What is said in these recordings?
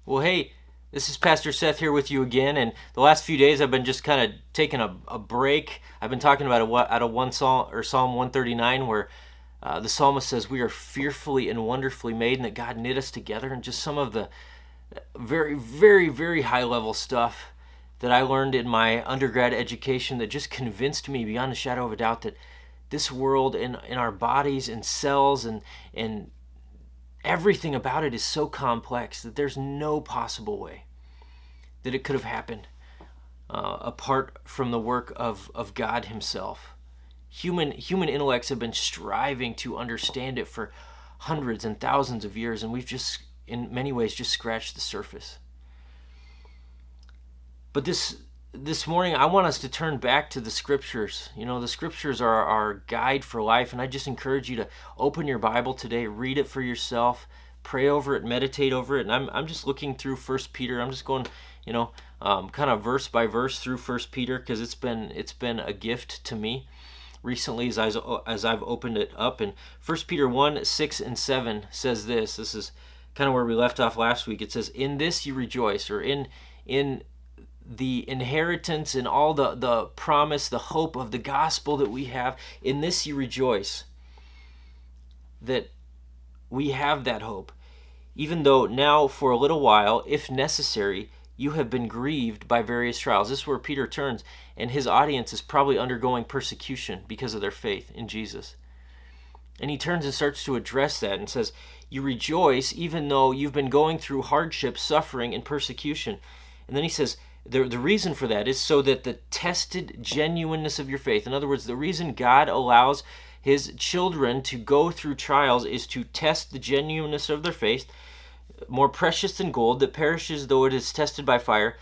Well, hey, this is Pastor Seth here with you again. And the last few days, I've been just kind of taking a break. I've been talking about out of one Psalm or Psalm 139, where the psalmist says we are fearfully and wonderfully made, and that God knit us together. And just some of the very, very, very high level stuff that I learned in my undergrad education that just convinced me beyond a shadow of a doubt that this world and in our bodies and cells and everything about it is so complex that there's no possible way that it could have happened apart from the work of God Himself. Human intellects have been striving to understand it for hundreds and thousands of years, and we've just, in many ways, just scratched the surface. But this morning, I want us to turn back to the Scriptures. You know, the Scriptures are our guide for life, and I just encourage you to open your Bible today, read it for yourself, pray over it, meditate over it. And I'm just looking through First Peter. I'm just going, kind of verse by verse through First Peter, because it's been a gift to me recently as I've opened it up. And First Peter 1:6-7 says this. This is kind of where we left off last week. It says, "In this you rejoice," or in the inheritance and all the promise, the hope of the gospel that we have. In this you rejoice, that we have that hope, even though now for a little while, if necessary, you have been grieved by various trials. This is where Peter turns, and his audience is probably undergoing persecution because of their faith in Jesus. And he turns and starts to address that and says, you rejoice even though you've been going through hardship, suffering, and persecution. And then he says, the reason for that is so that the tested genuineness of your faith, in other words, the reason God allows His children to go through trials is to test the genuineness of their faith, more precious than gold that perishes though it is tested by fire,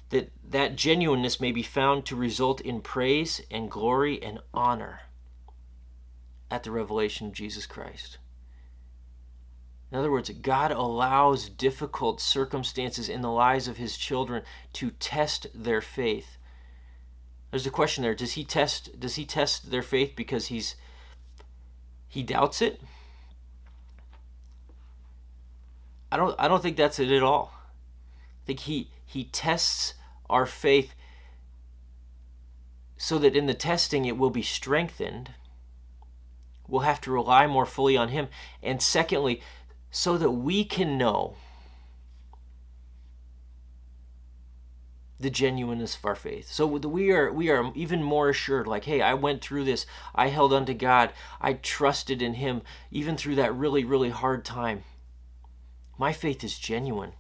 that genuineness may be found to result in praise and glory and honor at the revelation of Jesus Christ. In other words, God allows difficult circumstances in the lives of His children to test their faith. There's a question there. Does He test their faith because He doubts it? I don't think that's it at all. I think He tests our faith so that in the testing it will be strengthened. We'll have to rely more fully on Him. And secondly, so that we can know the genuineness of our faith. So that we are even more assured, like, hey, I went through this. I held on to God. I trusted in Him even through that really, really hard time. My faith is genuine.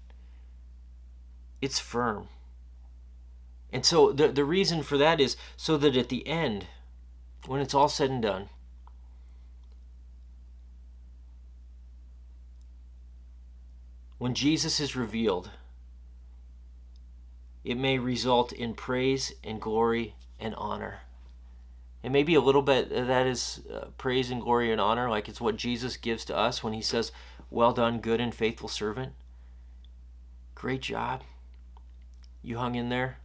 It's firm. And so the reason for that is so that at the end, when it's all said and done, when Jesus is revealed, it may result in praise and glory and honor. And maybe a little bit of that is praise and glory and honor, like it's what Jesus gives to us when He says, well done, good and faithful servant. Great job. You hung in there.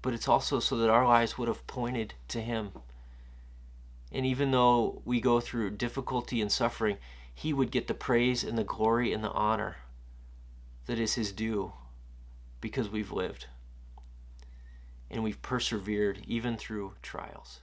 But it's also so that our lives would have pointed to Him. And even though we go through difficulty and suffering, He would get the praise and the glory and the honor that is His due because we've lived and we've persevered even through trials.